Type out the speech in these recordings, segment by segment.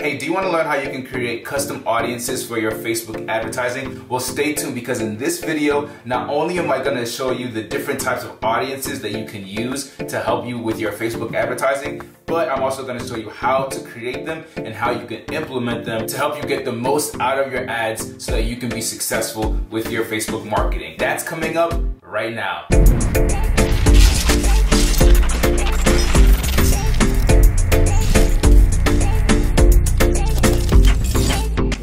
Hey, do you want to learn how you can create custom audiences for your Facebook advertising? Well, stay tuned, because in this video, not only am I going to show you the different types of audiences that you can use to help you with your Facebook advertising, but I'm also going to show you how to create them and how you can implement them to help you get the most out of your ads so that you can be successful with your Facebook marketing. That's coming up right now.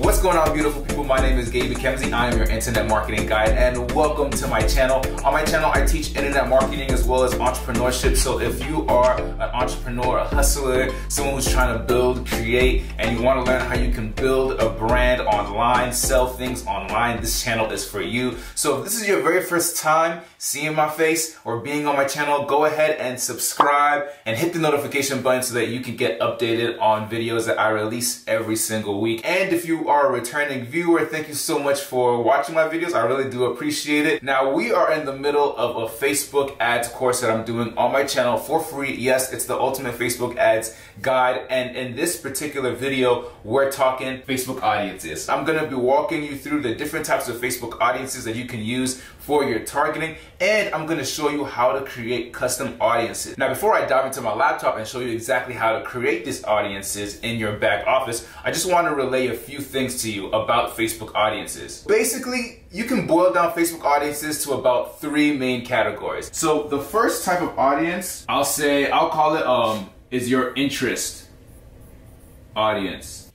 What's going on, beautiful people? My name is Gabe McKenzie. I am your internet marketing guide, and welcome to my channel. On my channel, I teach internet marketing as well as entrepreneurship. So if you are an entrepreneur, a hustler, someone who's trying to build, create, and you want to learn how you can build a brand online, sell things online, this channel is for you. So if this is your very first time seeing my face or being on my channel, go ahead and subscribe and hit the notification button so that you can get updated on videos that I release every single week. And if you are a returning viewer, thank you so much for watching my videos. I really do appreciate it. Now, we are in the middle of a Facebook ads course that I'm doing on my channel for free. Yes, it's the ultimate Facebook ads guide. And in this particular video, we're talking Facebook audiences. I'm going to be walking you through the different types of Facebook audiences that you can use for your targeting, and I'm going to show you how to create custom audiences. Now, before I dive into my laptop and show you exactly how to create these audiences in your back office, I just want to relay a few things to you about Facebook audiences. Basically, you can boil down Facebook audiences to about three main categories. So the first type of audience, I'll call it is your interest audience.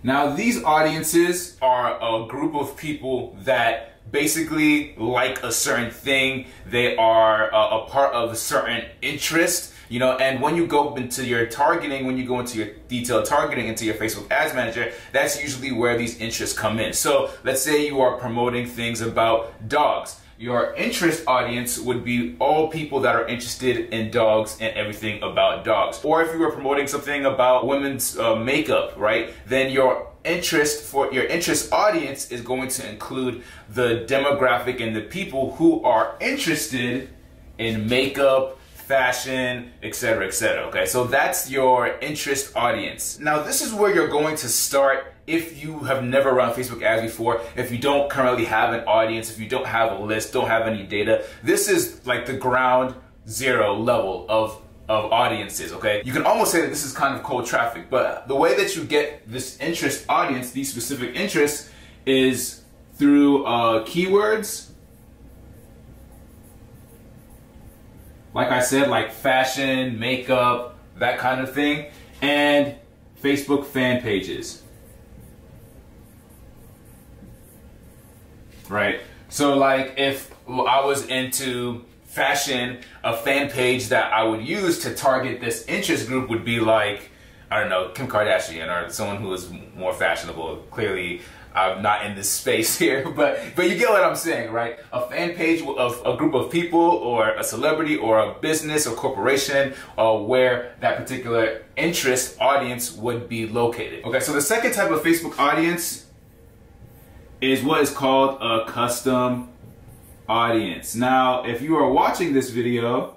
Now, these audiences are a group of people that basically like a certain thing. They are a part of a certain interest, and when you go into your targeting, when you go into your detailed targeting into your Facebook Ads Manager, that's usually where these interests come in. So let's say you are promoting things about dogs. Your interest audience would be all people that are interested in dogs and everything about dogs. Or if you were promoting something about women's makeup, right? Then your interest audience is going to include the demographic and the people who are interested in makeup, fashion, etc., etc. Okay, so that's your interest audience. Now, this is where you're going to start if you have never run Facebook ads before, if you don't currently have an audience, if you don't have a list, don't have any data. This is like the ground zero level of audiences, okay? You can almost say that this is kind of cold traffic, but the way that you get this interest audience, these specific interests, is through keywords. Like I said, like fashion, makeup, that kind of thing, and Facebook fan pages. Right? So like if I was into fashion, a fan page that I would use to target this interest group would be like, I don't know, Kim Kardashian or someone who is more fashionable. Clearly, I'm not in this space here, but you get what I'm saying, right? A fan page of a group of people or a celebrity or a business or corporation where that particular interest audience would be located. Okay, so the second type of Facebook audience is what is called a custom audience. Now, if you are watching this video,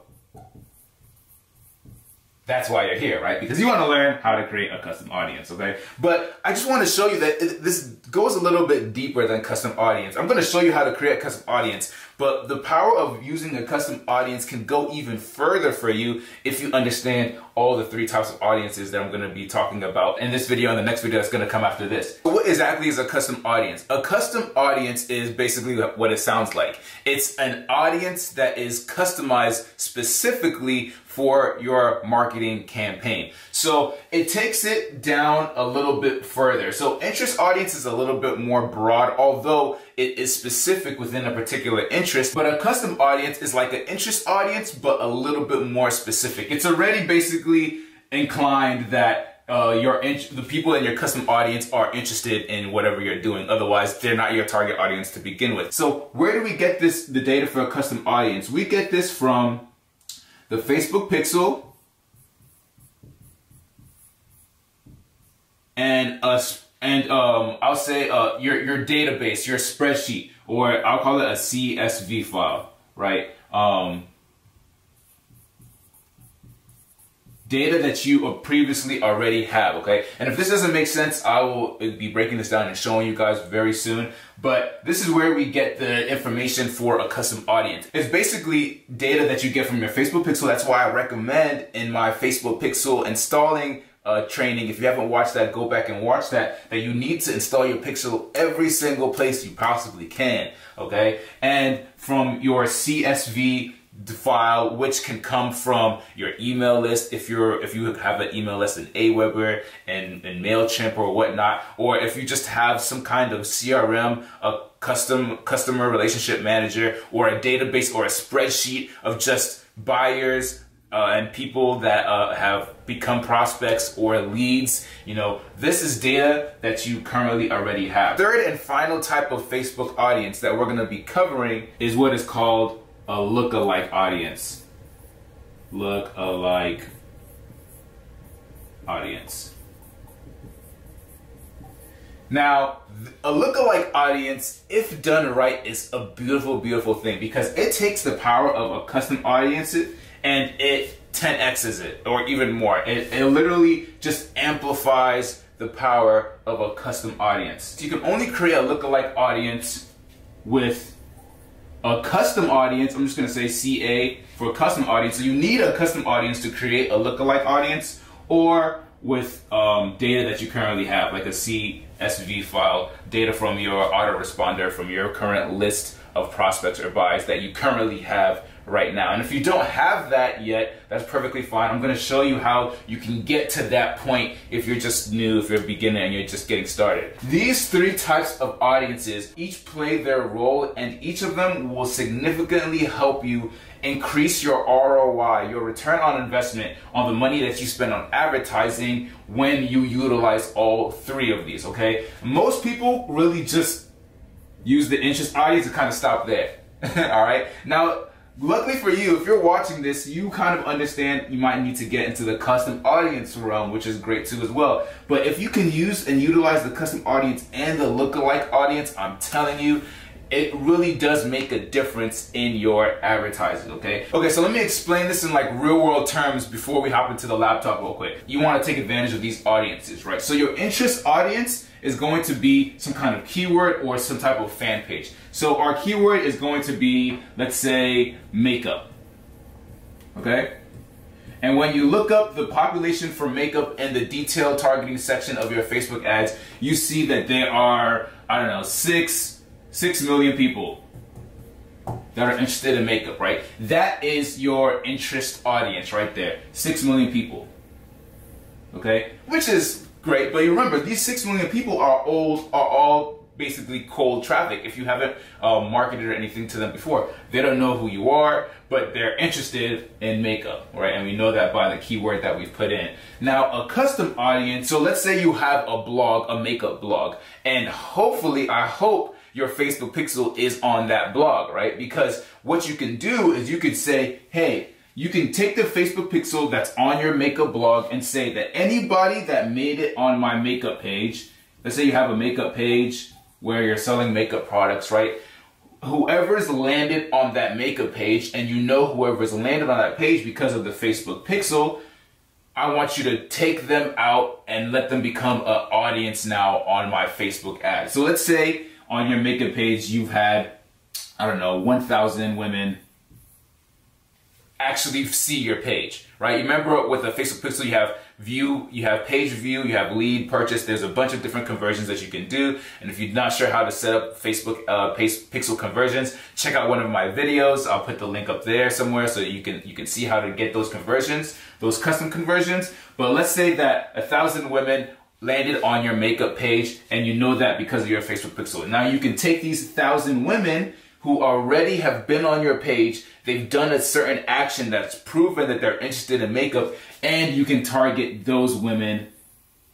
that's why you're here, right? Because you want to learn how to create a custom audience, okay? But I just want to show you that this goes a little bit deeper than custom audience. I'm going to show you how to create a custom audience, but the power of using a custom audience can go even further for you if you understand all the three types of audiences that I'm going to be talking about in this video and the next video that's going to come after this. So what exactly is a custom audience? A custom audience is basically what it sounds like. It's an audience that is customized specifically for your marketing campaign. So it takes it down a little bit further. So interest audience is a little bit more broad, although it is specific within a particular interest. But a custom audience is like an interest audience, but a little bit more specific. It's already basically inclined that the people in your custom audience are interested in whatever you're doing. Otherwise, they're not your target audience to begin with. So where do we get the data for a custom audience? We get this from the Facebook Pixel and I'll say your database, your spreadsheet, or I'll call it a CSV file, right? data that you previously already have, okay? And if this doesn't make sense, I will be breaking this down and showing you guys very soon. But this is where we get the information for a custom audience. It's basically data that you get from your Facebook pixel. That's why I recommend in my Facebook pixel installing training. If you haven't watched that, go back and watch that. That you need to install your pixel every single place you possibly can, okay? And from your CSV file, which can come from your email list if you have an email list in Aweber and MailChimp or whatnot, or if you just have some kind of CRM, a customer relationship manager, or a database or a spreadsheet of just buyers and people that have become prospects or leads. You know, this is data that you currently already have. Third and final type of Facebook audience that we're going to be covering is what is called a lookalike audience. Lookalike audience. Now, a lookalike audience, if done right, is a beautiful, beautiful thing, because it takes the power of a custom audience and it 10x's it, or even more. It literally just amplifies the power of a custom audience. So you can only create a lookalike audience with a custom audience. I'm just going to say CA for a custom audience. So you need a custom audience to create a lookalike audience, or with data that you currently have, like a CSV file, data from your autoresponder, from your current list of prospects or buys that you currently have right now. And if you don't have that yet, that's perfectly fine. I'm going to show you how you can get to that point if you're just new, if you're a beginner and you're just getting started. These three types of audiences each play their role, and each of them will significantly help you increase your ROI, your return on investment, on the money that you spend on advertising when you utilize all three of these, okay? Most people really just use the interest audience and kind of stop there. All right? Now, luckily for you, if you're watching this, you kind of understand you might need to get into the custom audience realm, which is great too as well. But if you can use and utilize the custom audience and the lookalike audience, I'm telling you, it really does make a difference in your advertising, okay? Okay, so let me explain this in like real world terms before we hop into the laptop real quick. You want to take advantage of these audiences, right? So your interest audience is going to be some kind of keyword or some type of fan page. So our keyword is going to be, let's say, makeup, okay? And when you look up the population for makeup in the detailed targeting section of your Facebook ads, you see that there are, I don't know, 6 million people that are interested in makeup, right? That is your interest audience right there. 6 million people, okay? Which is great, but you remember, these 6 million people are all basically cold traffic. If you haven't marketed or anything to them before, they don't know who you are, but they're interested in makeup, right? And we know that by the keyword that we've put in. Now, a custom audience, so let's say you have a blog, a makeup blog, and hopefully, I hope your Facebook pixel is on that blog, right? Because what you can do is you could say, hey, you can take the Facebook pixel that's on your makeup blog and say that anybody that made it on my makeup page, let's say you have a makeup page where you're selling makeup products, right? Whoever's landed on that makeup page, and you know whoever's landed on that page because of the Facebook pixel, I want you to take them out and let them become an audience now on my Facebook ad. So let's say on your makeup page, you've had, I don't know, 1,000 women actually see your page, right? You remember with a Facebook pixel, you have view, you have page view, you have lead, purchase. There's a bunch of different conversions that you can do. And if you're not sure how to set up Facebook pixel conversions, check out one of my videos. I'll put the link up there somewhere so you can see how to get those conversions, those custom conversions. But let's say that 1,000 women landed on your makeup page, and you know that because of your Facebook pixel. Now you can take these 1,000 women who already have been on your page, they've done a certain action that's proven that they're interested in makeup, and you can target those women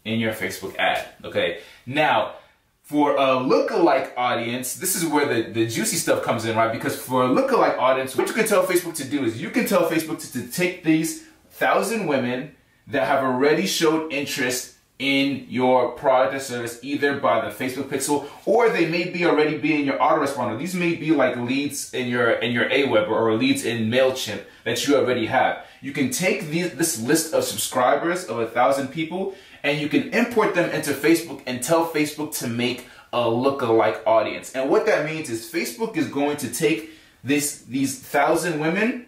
in your Facebook ad, okay? Now, for a lookalike audience, this is where the juicy stuff comes in, right? Because for a lookalike audience, what you can tell Facebook to do is you can tell Facebook to take these 1,000 women that have already showed interest in your product or service, either by the Facebook pixel, or they may be already be in your autoresponder. These may be like leads in your Aweber, or leads in MailChimp that you already have. You can take this list of subscribers of 1,000 people, and you can import them into Facebook and tell Facebook to make a lookalike audience. And what that means is Facebook is going to take these 1,000 women,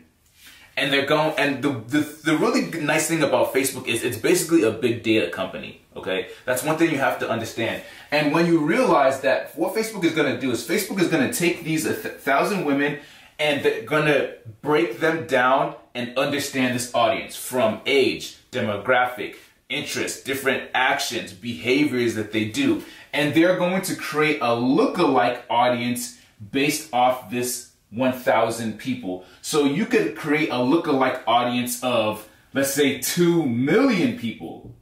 and they're going, and the really nice thing about Facebook is it's basically a big data company, okay? That's one thing you have to understand. And when you realize that, what Facebook is gonna do is Facebook is gonna take these 1,000 women, and they're gonna break them down and understand this audience from age, demographic, interest, different actions, behaviors that they do. And they're going to create a lookalike audience based off this 1,000 people. So you could create a lookalike audience of, let's say, 2 million people,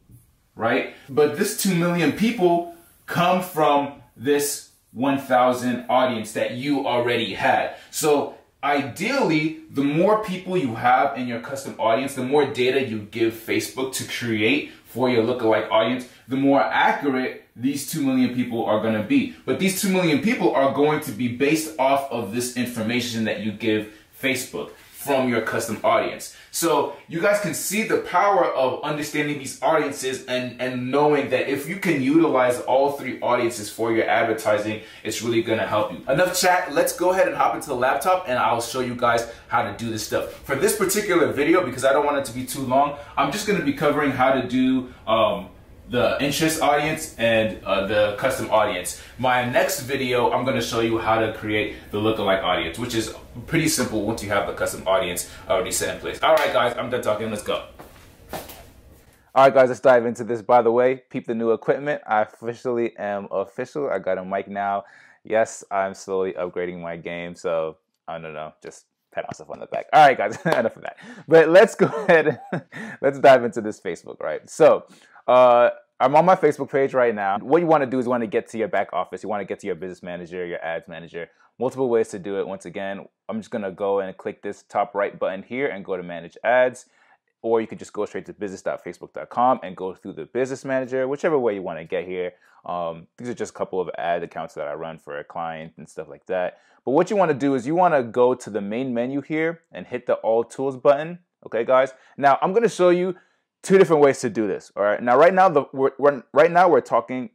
right? But this 2 million people come from this 1,000 audience that you already had. So ideally, the more people you have in your custom audience, the more data you give Facebook to create for your lookalike audience, the more accurate these 2 million people are going to be. But these 2 million people are going to be based off of this information that you give Facebook from your custom audience. So you guys can see the power of understanding these audiences and knowing that if you can utilize all 3 audiences for your advertising, it's really going to help you. Enough chat. Let's go ahead and hop into the laptop, and I'll show you guys how to do this stuff. For this particular video, because I don't want it to be too long, I'm just going to be covering how to do the interest audience and the custom audience. My next video, I'm going to show you how to create the lookalike audience, which is pretty simple once you have the custom audience already set in place. All right, guys, I'm done talking. Let's go. All right, guys, let's dive into this. By the way, peep the new equipment. I officially am official. I got a mic now. Yes, I'm slowly upgrading my game. So I don't know, just pat myself on the back. All right, guys, enough of that. But let's go ahead. Let's dive into this Facebook, right? So I'm on my Facebook page right now. What you want to do is you want to get to your back office. You want to get to your business manager, your ads manager. Multiple ways to do it. Once again, I'm just going to go and click this top right button here and go to manage ads. Or you could just go straight to business.facebook.com and go through the business manager, whichever way you want to get here. These are just a couple of ad accounts that I run for a client and stuff like that. But what you want to do is you want to go to the main menu here and hit the all tools button. Okay, guys. Now I'm going to show you 2 different ways to do this. All right. Now, right now we're talking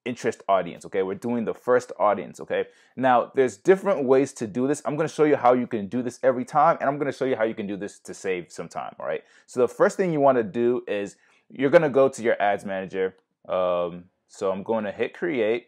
interest audience. Okay, we're doing the first audience. Okay. Now, there's different ways to do this. I'm going to show you how you can do this every time, and I'm going to show you how you can do this to save some time. All right. So the first thing you want to do is you're going to go to your ads manager. So I'm going to hit create.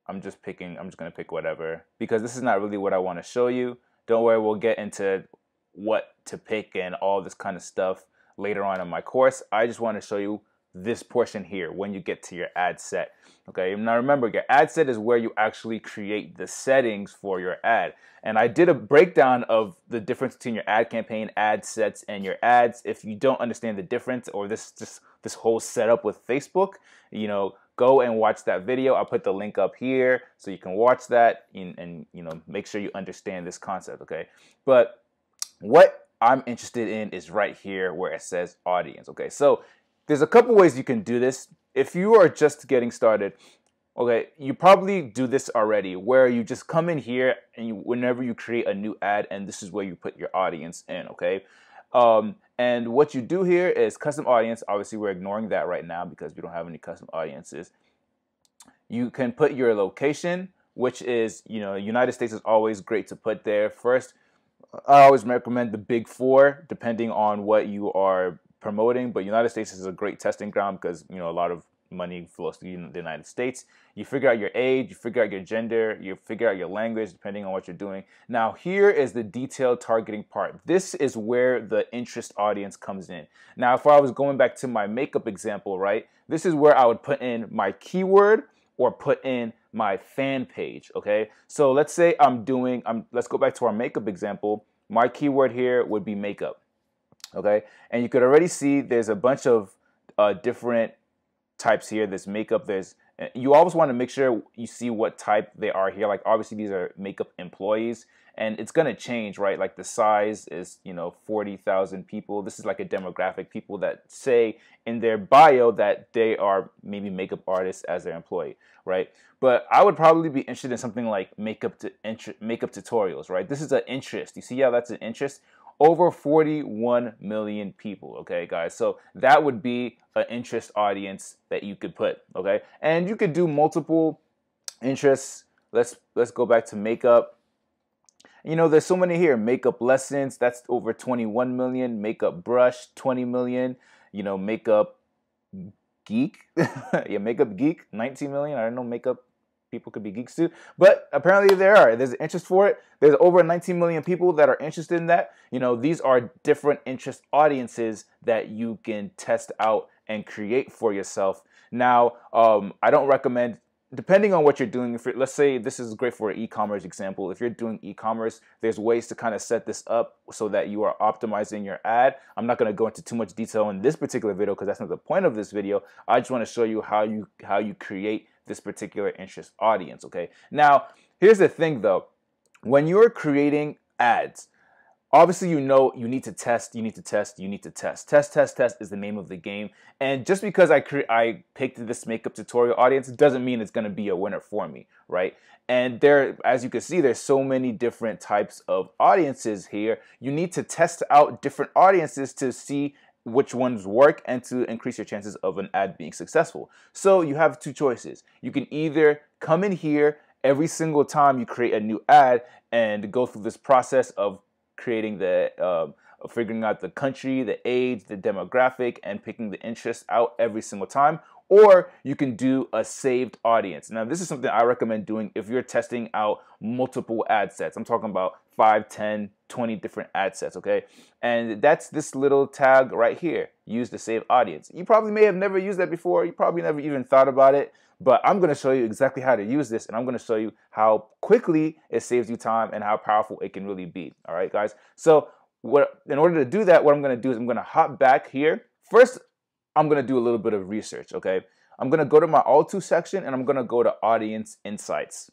I'm just going to pick whatever, because this is not really what I want to show you. Don't worry, we'll get into what to pick and all this kind of stuff later on in my course. I just want to show you this portion here when you get to your ad set. Okay, now remember, your ad set is where you actually create the settings for your ad. And I did a breakdown of the difference between your ad campaign, ad sets, and your ads. If you don't understand the difference, or this whole setup with Facebook, you know, go and watch that video. I'll put the link up here so you can watch that and you know, make sure you understand this concept. Okay, but what I'm interested in is right here where it says audience. Okay, so there's a couple ways you can do this. If you are just getting started, okay, you probably do this already, where you just come in here and whenever you create a new ad, and this is where you put your audience in. Okay, and what you do here is custom audience. Obviously, we're ignoring that right now because we don't have any custom audiences. You can put your location, which is, you know, United States is always great to put there first. I always recommend the big 4, depending on what you are promoting. But United States is a great testing ground because, you know, a lot of money flows to the United States. You figure out your age, you figure out your gender, you figure out your language, depending on what you're doing. Now, here is the detailed targeting part. This is where the interest audience comes in. Now, if I was going back to my makeup example, right, this is where I would put in my keyword or put in my fan page. Okay, so let's say let's go back to our makeup example. My keyword here would be makeup. Okay, and you could already see there's a bunch of different types here. There's makeup. You always want to make sure you see what type they are here. Like, obviously these are makeup employees, and it's gonna change, right? Like the size is, 40,000 people. This is like a demographic, people that say in their bio that they are maybe makeup artists as their employee, right? But I would probably be interested in something like makeup tutorials, right? This is an interest. You see how that's an interest? Over 41 million people, okay, guys? So that would be an interest audience that you could put, okay? And you could do multiple interests. Let's go back to makeup. There's so many here. Makeup lessons, that's over 21 million. Makeup brush, 20 million. Makeup geek. Yeah, makeup geek, 19 million. I don't know, makeup people could be geeks too, but apparently there's an interest for it. There's over 19 million people that are interested in that. These are different interest audiences that you can test out and create for yourself. Now, I don't recommend, depending on what you're doing, let's say this is great for an e-commerce example. If you're doing e-commerce, there's ways to kind of set this up so that you are optimizing your ad. I'm not going to go into too much detail in this particular video because that's not the point of this video. I just want to show you how you create this particular interest audience, okay? Now, here's the thing though. When you're creating ads, obviously you need to test, you need to test, you need to test. Test is the name of the game. And just because I picked this makeup tutorial audience doesn't mean it's gonna be a winner for me, right? And as you can see, there's so many different types of audiences here. You need to test out different audiences to see which ones work and to increase your chances of an ad being successful. So you have two choices. You can either come in here every single time you create a new ad and go through this process of creating figuring out the country, the age, the demographic, and picking the interest out every single time. Or you can do a saved audience. Now, this is something I recommend doing if you're testing out multiple ad sets. I'm talking about 5, 10, 20 different ad sets, okay? And that's this little tag right here, use the save audience. You probably may have never used that before. You probably never even thought about it, but I'm gonna show you exactly how to use this, and I'm gonna show you how quickly it saves you time and how powerful it can really be, all right, guys? So in order to do that, what I'm gonna do is I'm gonna hop back here. First, I'm gonna do a little bit of research, okay? I'm gonna go to my all to section and I'm gonna go to audience insights.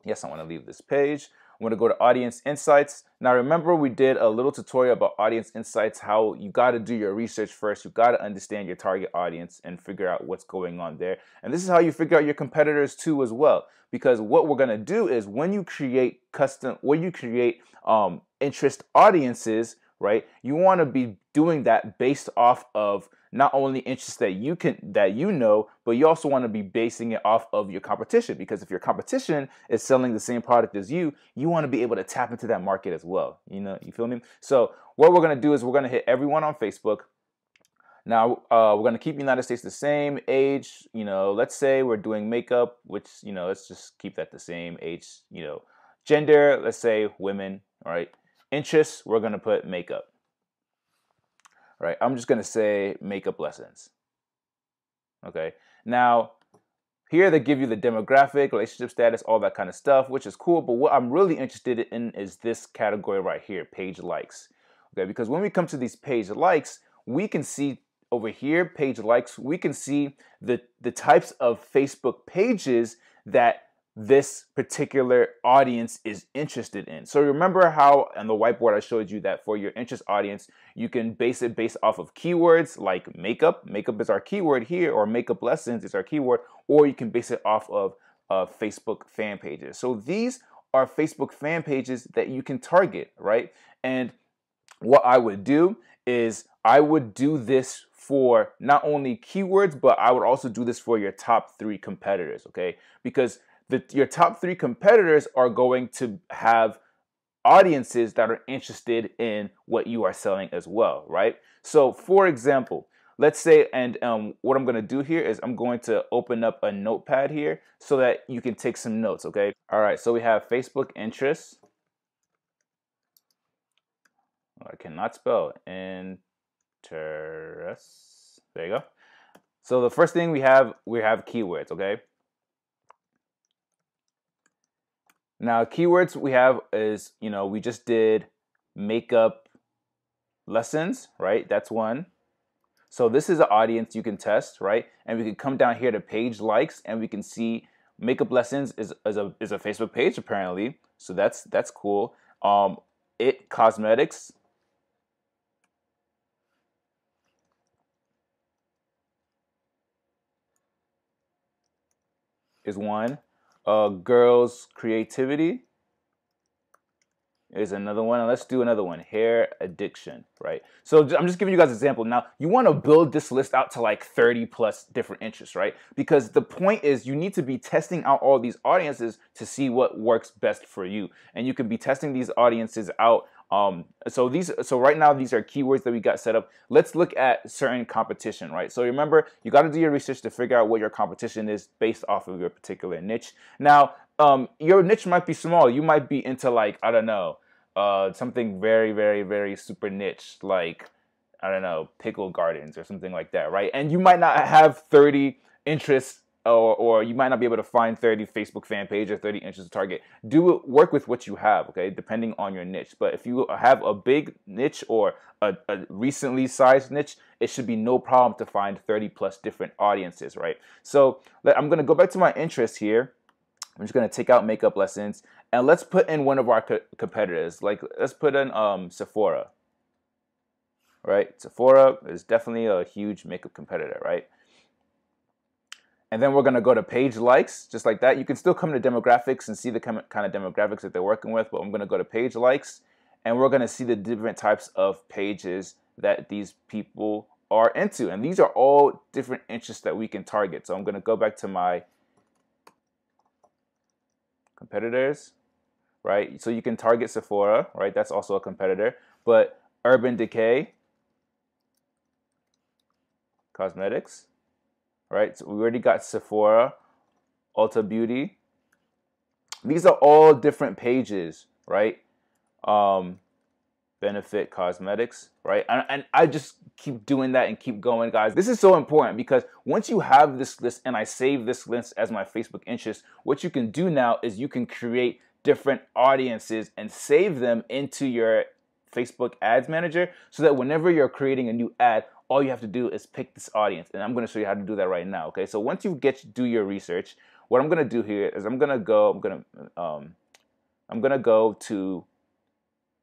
Yes, I wanna leave this page. I'm gonna go to audience insights. Now remember, we did a little tutorial about audience insights, how you gotta do your research first. You gotta understand your target audience and figure out what's going on there. And this is how you figure out your competitors too as well. Because what we're gonna do is when you create interest audiences, right? You wanna be doing that based off of not only interests that you know, but you also want to be basing it off of your competition, because if your competition is selling the same product as you want to be able to tap into that market as well. You feel me? So what we're going to do is we're going to hit everyone on Facebook. Now we're going to keep United States the same, age, let's say we're doing makeup, which, let's just keep that the same, age, gender, let's say women, all right? Interests, we're going to put makeup. Right, I'm just gonna say makeup lessons. Okay, now here they give you the demographic, relationship status, all that kind of stuff, which is cool. But what I'm really interested in is this category right here, page likes. Okay, because when we come to these page likes, we can see over here, page likes, we can see the types of Facebook pages that this particular audience is interested in. So remember how on the whiteboard I showed you that for your interest audience, you can base it based off of keywords like makeup. Makeup is our keyword here, or makeup lessons is our keyword, or you can base it off of Facebook fan pages. So these are Facebook fan pages that you can target, right? And what I would do is I would do this for not only keywords, but I would also do this for your top 3 competitors, okay? Because your top 3 competitors are going to have audiences that are interested in what you are selling as well, right? So for example, let's say, and what I'm gonna do here is I'm going to open up a notepad here so that you can take some notes, okay? All right, so we have Facebook interests. I cannot spell interest. There you go. So the first thing we have keywords, okay? Now, keywords we have is, we just did makeup lessons, right? That's one. So this is an audience you can test, right? And we can come down here to page likes and we can see makeup lessons is a Facebook page apparently. So that's cool. It cosmetics is one. Girls creativity is another one. And let's do another one. Hair addiction, right? So I'm just giving you guys an example. Now, you want to build this list out to like 30 plus different interests, right? Because the point is you need to be testing out all these audiences to see what works best for you. And you can be testing these audiences out. So right now, these are keywords that we got set up. Let's look at certain competition, right? So remember, you got to do your research to figure out what your competition is based off of your particular niche. Now, your niche might be small. You might be into like, I don't know, something very, very, very super niche, like, I don't know, pickle gardens or something like that, right? And you might not have 30 interests, or you might not be able to find 30 Facebook fan page or 30 interests to target. Work with what you have, okay, depending on your niche. But if you have a big niche or a recently sized niche, it should be no problem to find 30 plus different audiences, right? So I'm going to go back to my interests here. I'm just going to take out makeup lessons, and let's put in one of our competitors. Like, let's put in Sephora, right? Sephora is definitely a huge makeup competitor, right? And then we're going to go to page likes, just like that. You can still come to demographics and see the kind of demographics that they're working with, but I'm going to go to page likes, and we're going to see the different types of pages that these people are into. And these are all different interests that we can target. So I'm going to go back to my competitors, right? So you can target Sephora, right? That's also a competitor. But Urban Decay, cosmetics, right? So we already got Sephora, Ulta Beauty. These are all different pages, right? Benefit Cosmetics, right? And I just keep doing that and keep going, guys. This is so important because once you have this list and I save this list as my Facebook interest, what you can do now is you can create different audiences and save them into your Facebook Ads Manager so that whenever you're creating a new ad, all you have to do is pick this audience. And I'm going to show you how to do that right now, okay? So once you do your research, what I'm going to do here is I'm going to go to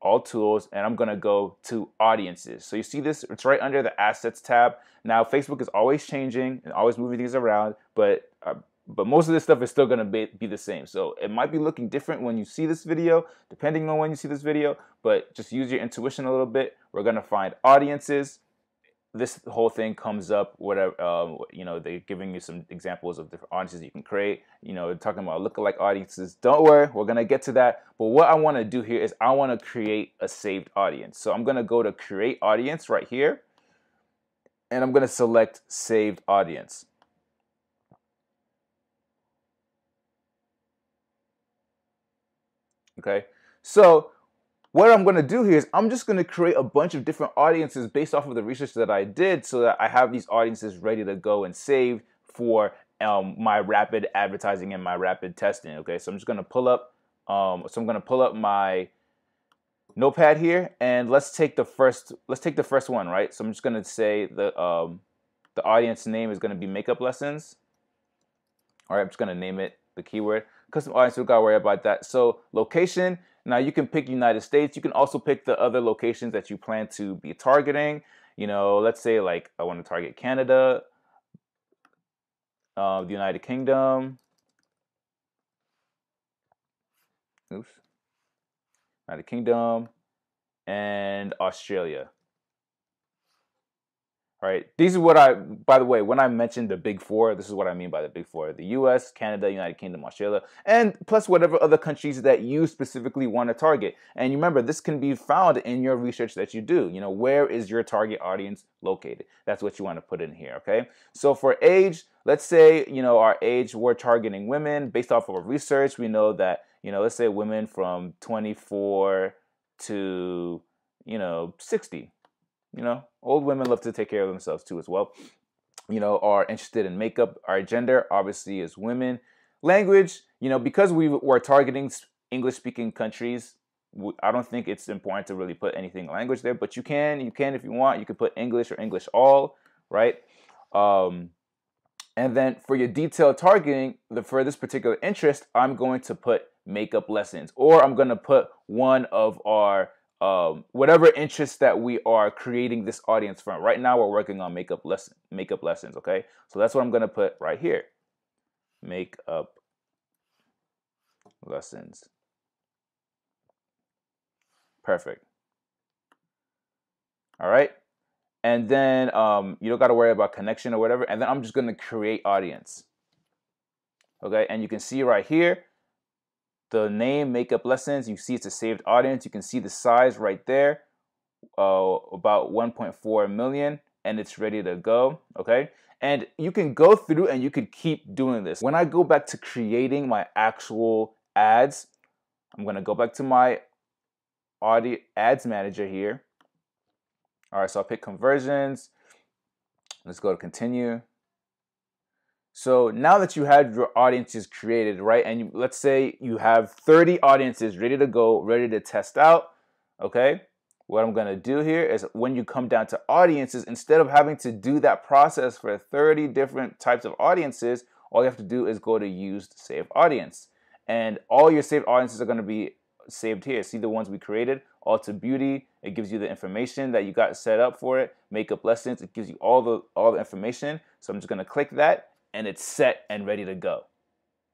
all tools, and I'm going to go to audiences. So you see this, it's right under the assets tab. Now Facebook is always changing and always moving things around, but most of this stuff is still going to be the same. So it might be looking different when you see this video, depending on when you see this video, but just use your intuition a little bit. We're going to find audiences. This whole thing comes up, whatever, you know, they're giving you some examples of different audiences you can create. You know, talking about lookalike audiences. Don't worry, we're going to get to that. But what I want to do here is I want to create a saved audience. So I'm going to go to create audience right here, and I'm going to select saved audience. Okay, so what I'm going to do here is I'm just going to create a bunch of different audiences based off of the research that I did so that I have these audiences ready to go and save for my rapid advertising and my rapid testing. Okay, so I'm just going to pull up my notepad here, and let's take the first one, right? So I'm just going to say the audience name is going to be makeup lessons. All right, I'm just going to name it the keyword. Custom audience, we got to worry about that. So location. Now you can pick United States. You can also pick the other locations that you plan to be targeting. You know, let's say like I want to target Canada, the United Kingdom, United Kingdom, and Australia. All right, these are what by the way, when I mentioned the big four, this is what I mean by the big four: the US, Canada, United Kingdom, Australia, and plus whatever other countries that you specifically want to target. And you remember, this can be found in your research that you do. You know, where is your target audience located? That's what you want to put in here, okay? So for age, let's say, you know, our age, we're targeting women based off of our research. We know that, you know, let's say women from 24 to, you know, 60. You know, old women love to take care of themselves too as well. You know, are interested in makeup. Our gender obviously is women. Language, you know, because we're targeting English-speaking countries, I don't think it's important to really put anything language there, but you can if you want. You can put English or English all, right? And then for your detailed targeting, for this particular interest, I'm going to put makeup lessons, or I'm going to put one of our whatever interests that we are creating this audience from. Right now we're working on makeup lessons, okay? So that's what I'm going to put right here. Makeup lessons. Perfect. All right. And then you don't got to worry about connection or whatever. And then I'm just going to create audience. Okay. And you can see right here, the name makeup lessons. You see it's a saved audience. You can see the size right there, about 1.4 million, and it's ready to go. Okay. And you can go through and you could keep doing this. When I go back to creating my actual ads, I'm going to go back to my ads manager here. All right, so I'll pick conversions. Let's go to continue. So now that you have your audiences created, right, and let's say you have 30 audiences ready to go, ready to test out, okay? What I'm gonna do here is when you come down to audiences, instead of having to do that process for 30 different types of audiences, all you have to do is go to use save audience. And all your saved audiences are gonna be saved here. See the ones we created? All to beauty. It gives you the information that you got set up for it. Makeup lessons. It gives you all the information. So I'm just gonna click that, and it's set and ready to go.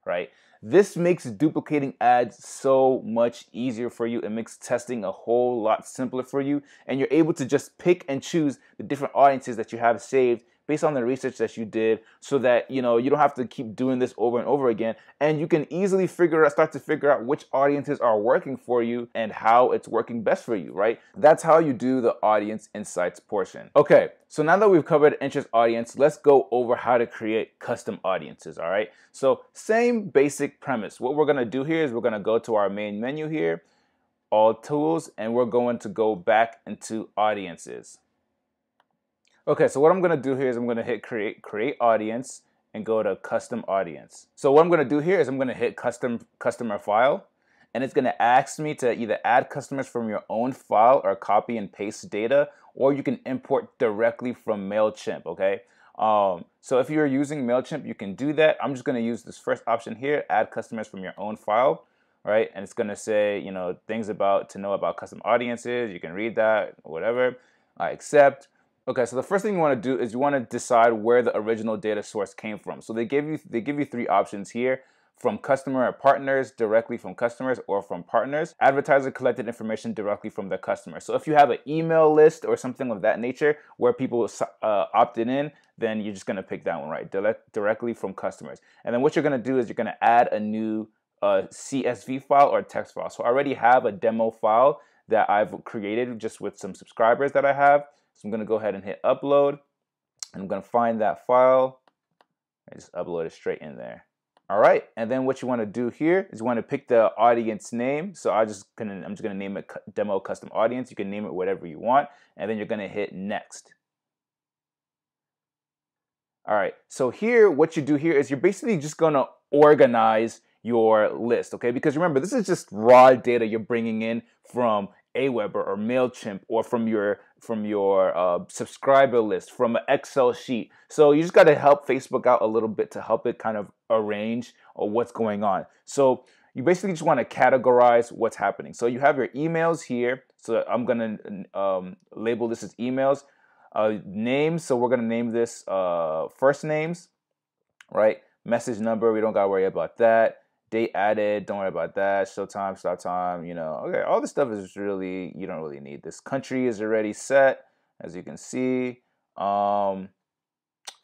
Right? This makes duplicating ads so much easier for you. It makes testing a whole lot simpler for you, and you're able to just pick and choose the different audiences that you have saved based on the research that you did, so that you don't have to keep doing this over and over again, and you can easily start to figure out which audiences are working for you and how it's working best for you, right? That's how you do the audience insights portion. Okay, so now that we've covered interest audience, let's go over how to create custom audiences, all right? So same basic premise. What we're gonna do here is we're gonna go to our main menu here, all tools, and we're going to go back into audiences. Okay, so what I'm gonna do here is I'm gonna hit create audience and go to custom audience. So what I'm gonna do here is I'm gonna hit customer file, and it's gonna ask me to either add customers from your own file or copy and paste data, or you can import directly from MailChimp, okay? So if you're using MailChimp, you can do that. I'm just gonna use this first option here, add customers from your own file, right? And it's gonna say, things to know about custom audiences. You can read that, whatever. I accept. Okay, so the first thing you want to do is you want to decide where the original data source came from. So they give you three options here: from customer or partners, directly from customers, or from partners. Advertiser collected information directly from the customer. So if you have an email list or something of that nature where people opted in, then you're just going to pick that one, right? Directly from customers. And then what you're going to do is you're going to add a new CSV file or text file. So I already have a demo file that I've created just with some subscribers that I have. So I'm going to go ahead and hit upload, and I'm going to find that file and just upload it straight in there. All right, and then what you want to do here is you want to pick the audience name. So I'm just going to name it demo custom audience. You can name it whatever you want, and then you're going to hit next. All right, so here what you do here is you're basically just going to organize your list, okay? Because remember, this is just raw data you're bringing in from Aweber or MailChimp, or from your subscriber list, from an Excel sheet. So you just got to help Facebook out a little bit to help it kind of arrange what's going on. So you basically just want to categorize what's happening. So you have your emails here. So I'm going to label this as emails. Names, so we're going to name this first names, right? Message number, we don't got to worry about that. Date added, don't worry about that. Show time, stop time, okay, all this stuff is really, you don't really need this. Country is already set, as you can see. Phone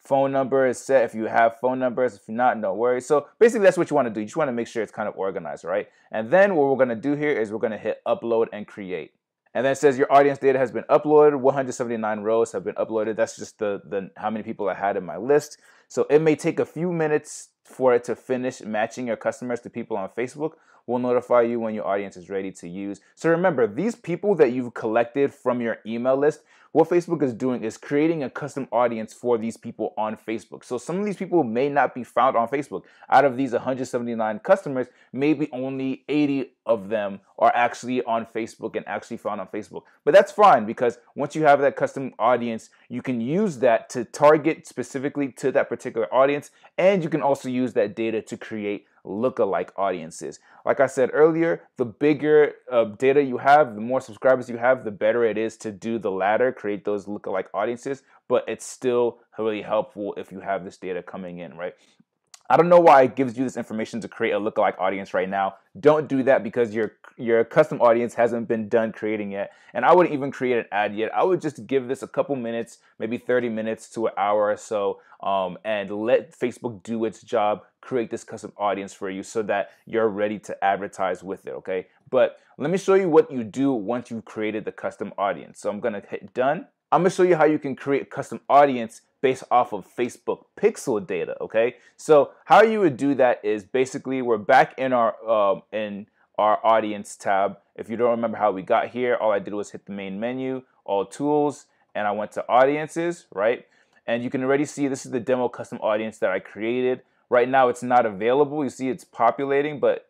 number is set if you have phone numbers. If you're not, no worries. So basically that's what you want to do. You just want to make sure it's kind of organized, right? And then what we're going to do here is we're going to hit upload and create. And then it says your audience data has been uploaded. 179 rows have been uploaded. That's just the how many people I had in my list. So it may take a few minutes for it to finish matching your customers to people on Facebook. We'll notify you when your audience is ready to use. So remember, these people that you've collected from your email list, what Facebook is doing is creating a custom audience for these people on Facebook. So some of these people may not be found on Facebook. Out of these 179 customers, maybe only 80 of them are actually on Facebook and actually found on Facebook. But that's fine, because once you have that custom audience, you can use that to target specifically to that particular audience, and you can also use that data to create lookalike audiences. Like I said earlier, the bigger data you have, the more subscribers you have, the better it is to do the latter, create those lookalike audiences. But it's still really helpful if you have this data coming in, right? I don't know why it gives you this information to create a lookalike audience right now. Don't do that because your custom audience hasn't been done creating yet. And I wouldn't even create an ad yet. I would just give this a couple minutes, maybe 30 minutes to an hour or so, and let Facebook do its job, create this custom audience for you so that you're ready to advertise with it, okay? But let me show you what you do once you've created the custom audience. So I'm gonna hit done. I'm gonna show you how you can create a custom audience based off of Facebook pixel data, okay? So how you would do that is basically we're back in our audience tab. If you don't remember how we got here, all I did was hit the main menu, all tools, and I went to audiences, right? And you can already see this is the demo custom audience that I created. Right now it's not available. You see it's populating, but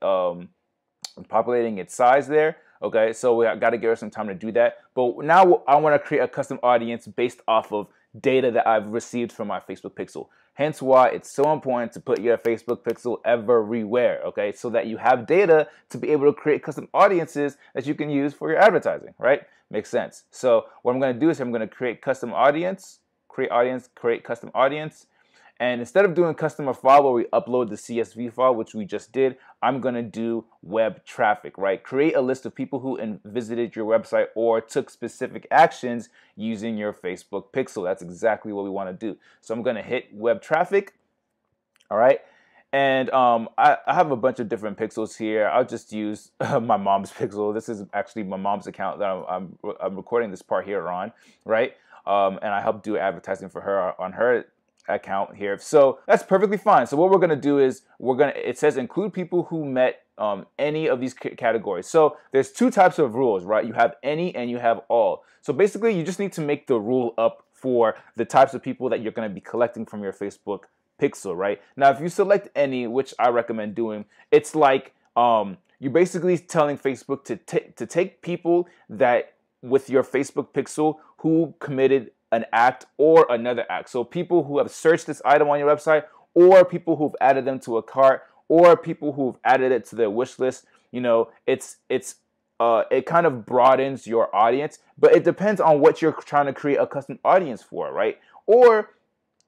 populating its size there. Okay, so we got to give us some time to do that. But now I want to create a custom audience based off of data that I've received from my Facebook pixel. Hence why it's so important to put your Facebook pixel everywhere, okay? So that you have data to be able to create custom audiences that you can use for your advertising, right? Makes sense. So what I'm going to do is I'm going to create custom audience, create custom audience. And instead of doing customer file where we upload the CSV file, which we just did, I'm going to do web traffic, right? Create a list of people who visited your website or took specific actions using your Facebook pixel. That's exactly what we want to do. So I'm going to hit web traffic, all right? And I have a bunch of different pixels here. I'll just use my mom's pixel. This is actually my mom's account that I'm recording this part here on, right? And I help do advertising for her on her account here. So that's perfectly fine. So what we're going to do is it says include people who met any of these categories. So there's two types of rules, right? You have any and you have all. So basically you just need to make the rule up for the types of people that you're going to be collecting from your Facebook pixel, right? Now, if you select any, which I recommend doing, it's like you're basically telling Facebook to take people that with your Facebook pixel who committed an act or another act. So people who have searched this item on your website, or people who've added them to a cart, or people who've added it to their wish list. You know, it kind of broadens your audience, but it depends on what you're trying to create a custom audience for, right? Or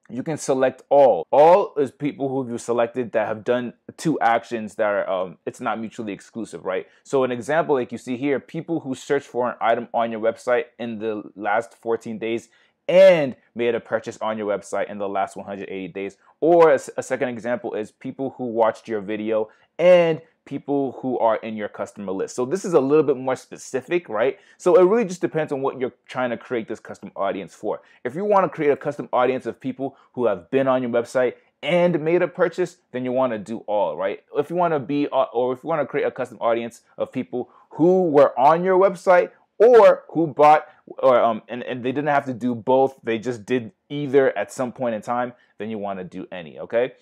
you can select all. All is people who you selected that have done two actions that are, it's not mutually exclusive, right? So an example, like you see here, people who search for an item on your website in the last 14 days and made a purchase on your website in the last 180 days. Or a second example is people who watched your video and people who are in your customer list. So this is a little bit more specific, right? So it really just depends on what you're trying to create this custom audience for. If you want to create a custom audience of people who have been on your website and made a purchase, then you want to do all, right? If you want to create a custom audience of people who were on your website or who bought, and they didn't have to do both, they just did either at some point in time, then you want to do any, okay?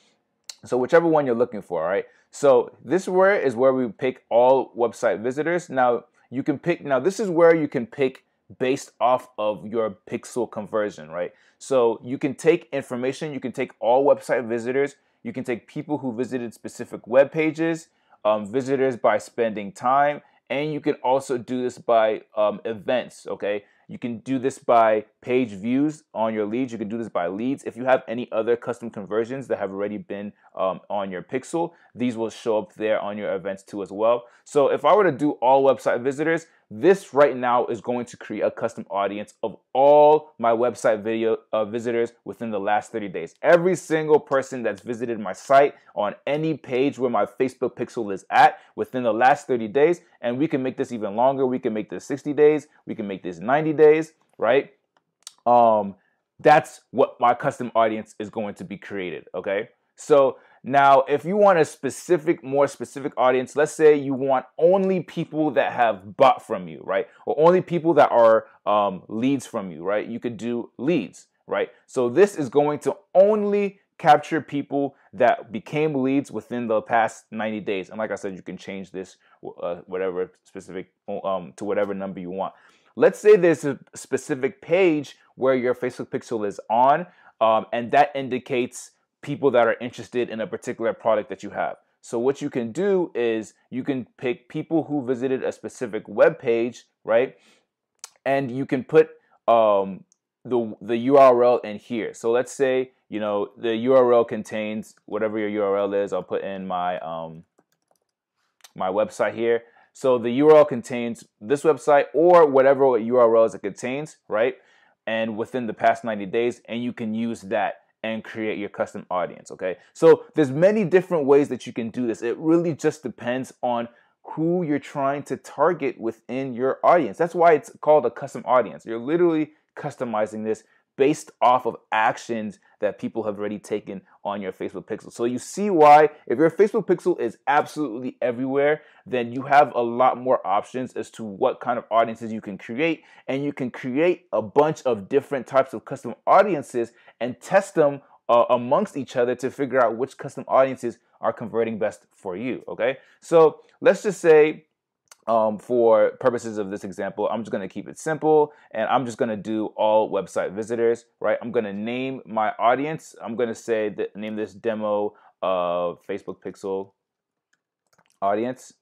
So whichever one you're looking for, all right? So this is where we pick all website visitors. Now you can pick, this is where you can pick based off of your pixel conversion, right? So you can take information, you can take all website visitors, you can take people who visited specific web pages, visitors by spending time, and you can also do this by events, okay? You can do this by page views on your leads. You can do this by leads. If you have any other custom conversions that have already been on your pixel, these will show up there on your events too as well. So if I were to do all website visitors, this right now is going to create a custom audience of all my website video visitors within the last 30 days. Every single person that's visited my site on any page where my Facebook pixel is at within the last 30 days. And we can make this even longer. We can make this 60 days. We can make this 90 days, right? That's what my custom audience is going to be created, okay? So now if you want a more specific audience, let's say you want only people that have bought from you, right? Or only people that are leads from you, right? You could do leads, right? So this is going to only capture people that became leads within the past 90 days. And like I said, you can change this whatever specific to whatever number you want. Let's say there's a specific page where your Facebook pixel is on, and that indicates people that are interested in a particular product that you have. So what you can do is you can pick people who visited a specific web page, right? And you can put the URL in here. So let's say, you know, the URL contains whatever your URL is. I'll put in my my website here. So the URL contains this website or whatever URLs it contains, right? And within the past 90 days, and you can use that and create your custom audience, okay? So there's many different ways that you can do this. It really just depends on who you're trying to target within your audience. That's why it's called a custom audience. You're literally customizing this based off of actions that people have already taken on your Facebook pixel. So you see why if your Facebook pixel is absolutely everywhere, then you have a lot more options as to what kind of audiences you can create, and you can create a bunch of different types of custom audiences and test them amongst each other to figure out which custom audiences are converting best for you, okay? So let's just say, for purposes of this example, I'm just going to keep it simple, and I'm just going to do all website visitors, right? I'm going to name my audience. I'm going to say that name this demo Facebook pixel audience,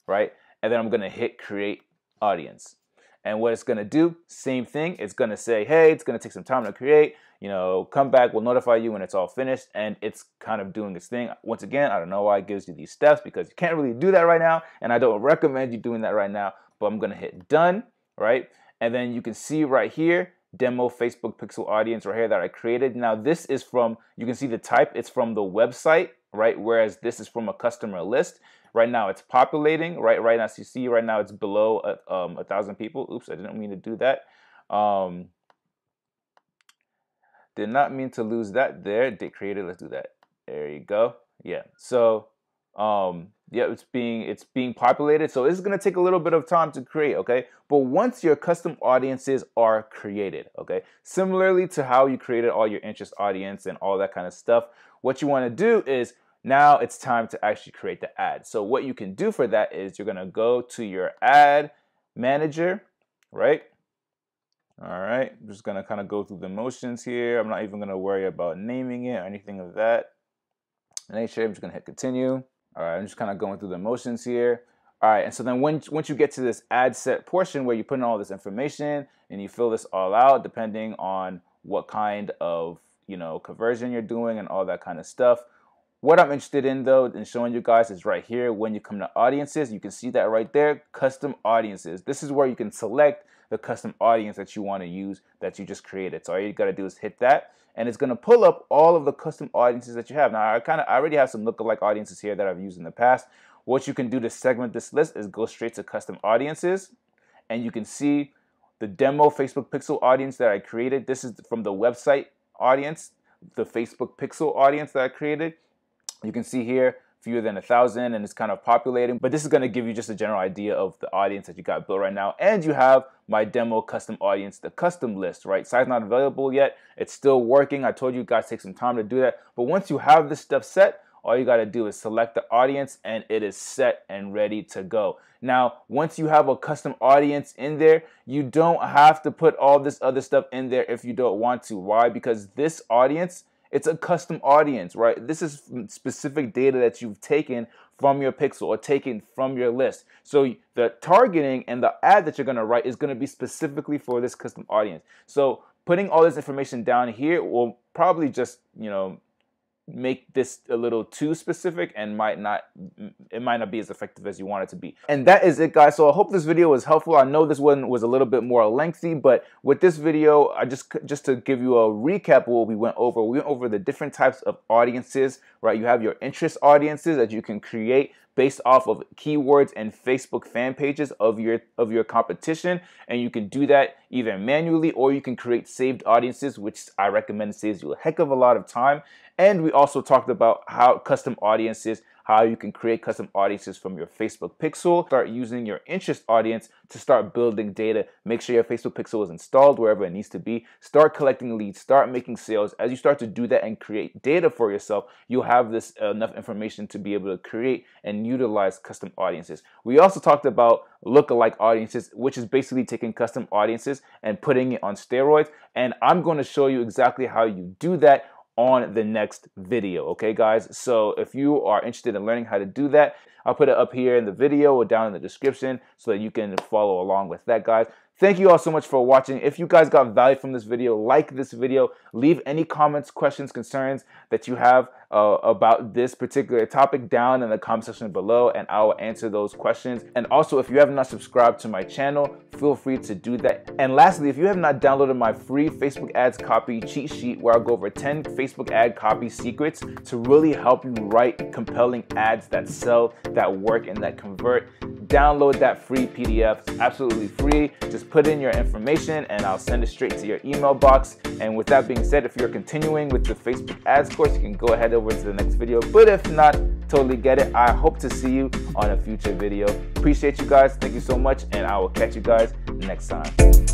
right? And then I'm going to hit create audience. And what it's going to do, same thing. It's going to say, hey, it's going to take some time to create. You know, come back, we'll notify you when it's all finished. And it's kind of doing its thing. Once again, I don't know why it gives you these steps, because you can't really do that right now. And I don't recommend you doing that right now. But I'm going to hit done, right? And then you can see right here, demo Facebook pixel audience right here that I created. Now this is from, you can see the type, it's from the website, right? Whereas this is from a customer list. Right now it's populating, right? Right now, as you see, right now it's below 1,000 people. Oops, I didn't mean to do that. Did not mean to lose that there. Did created, let's do that. There you go. Yeah. So yeah, it's being populated. So this is gonna take a little bit of time to create, okay? But once your custom audiences are created, okay, similarly to how you created all your interest audience and all that kind of stuff, what you want to do is now it's time to actually create the ad. So what you can do for that is you're gonna go to your ad manager, right? All right, I'm just gonna kind of go through the motions here. I'm not even gonna worry about naming it or anything of that nature. I'm just gonna hit continue. All right, I'm just kind of going through the motions here. All right, and so then once you get to this ad set portion where you put in all this information and you fill this all out, depending on what kind of, you know, conversion you're doing and all that kind of stuff. What I'm interested in though, and showing you guys, is right here. When you come to audiences, you can see that right there, custom audiences. This is where you can select the custom audience that you want to use that you just created. So all you got to do is hit that, and it's going to pull up all of the custom audiences that you have. Now I already have some lookalike audiences here that I've used in the past. What you can do to segment this list is go straight to custom audiences, and you can see the demo Facebook pixel audience that I created. This is from the website audience, the Facebook pixel audience that I created. You can see here fewer than 1,000, and it's kind of populating, but this is going to give you just a general idea of the audience that you got built right now. And you have my demo custom audience, the custom list, right? Size not available yet. It's still working. I told you guys take some time to do that. But once you have this stuff set, all you got to do is select the audience, and it is set and ready to go. Now, once you have a custom audience in there, you don't have to put all this other stuff in there if you don't want to. Why? Because this audience, it's a custom audience, right? This is specific data that you've taken from your pixel or taken from your list. So the targeting and the ad that you're going to write is going to be specifically for this custom audience. So putting all this information down here will probably just, you know, make this a little too specific and it might not be as effective as you want it to be. And that is it, guys. So I hope this video was helpful. I know this one was a little bit more lengthy, but with this video, I just to give you a recap of what we went over the different types of audiences, right? You have your interest audiences that you can create based off of keywords and Facebook fan pages of your competition, and you can do that either manually or you can create saved audiences, which I recommend saves you a heck of a lot of time. And we also talked about how custom audiences, how you can create custom audiences from your Facebook pixel. Start using your interest audience to start building data. Make sure your Facebook pixel is installed wherever it needs to be. Start collecting leads, start making sales. As you start to do that and create data for yourself, you'll have this enough information to be able to create and utilize custom audiences. We also talked about lookalike audiences, which is basically taking custom audiences and putting it on steroids. And I'm going to show you exactly how you do that on the next video. Okay, guys? So if you are interested in learning how to do that, I'll put it up here in the video or down in the description so that you can follow along with that, guys. Thank you all so much for watching. If you guys got value from this video, like this video, leave any comments, questions, concerns that you have about this particular topic down in the comment section below, and I will answer those questions. And also, if you have not subscribed to my channel, feel free to do that. And lastly, if you have not downloaded my free Facebook ads copy cheat sheet, where I'll go over 10 Facebook ad copy secrets to really help you write compelling ads that sell, that work, and that convert, download that free PDF. It's absolutely free. Just put in your information and I'll send it straight to your email box. And with that being said, if you're continuing with the Facebook ads course, you can go ahead over to the next video. But if not, totally get it. I hope to see you on a future video. Appreciate you guys. Thank you so much. And I will catch you guys next time.